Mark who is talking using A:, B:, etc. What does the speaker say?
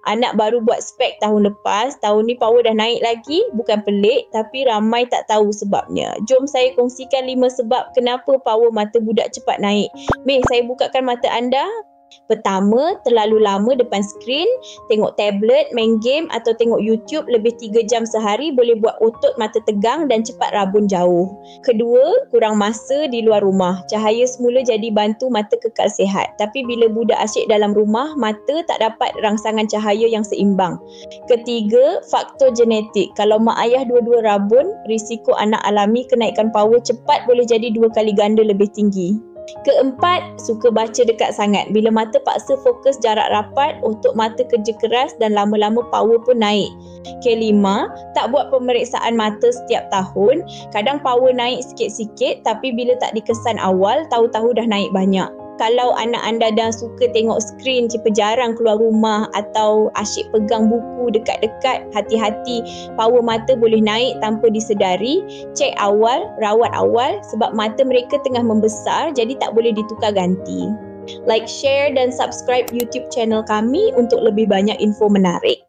A: Anak baru buat spek tahun lepas, tahun ni power dah naik lagi, bukan pelik tapi ramai tak tahu sebabnya. Jom saya kongsikan 5 sebab kenapa power mata budak cepat naik. Meh, saya bukakan mata anda. Pertama, terlalu lama depan skrin, tengok tablet, main game atau tengok YouTube lebih 3 jam sehari boleh buat otot mata tegang dan cepat rabun jauh. Kedua, kurang masa di luar rumah. Cahaya semula jadi bantu mata kekal sihat. Tapi bila budak asyik dalam rumah, mata tak dapat rangsangan cahaya yang seimbang. Ketiga, faktor genetik. Kalau mak ayah dua-dua rabun, risiko anak alami kenaikan power cepat boleh jadi 2 kali ganda lebih tinggi. Keempat, suka baca dekat sangat. Bila mata paksa fokus jarak rapat, otot mata kerja keras dan lama-lama power pun naik. Kelima, tak buat pemeriksaan mata setiap tahun. Kadang power naik sikit-sikit tapi bila tak dikesan awal, tahu-tahu dah naik banyak. Kalau anak anda dah suka tengok skrin, cepat jarang keluar rumah atau asyik pegang buku dekat-dekat, hati-hati power mata boleh naik tanpa disedari. Cek awal, rawat awal sebab mata mereka tengah membesar jadi tak boleh ditukar ganti. Like, share dan subscribe YouTube channel kami untuk lebih banyak info menarik.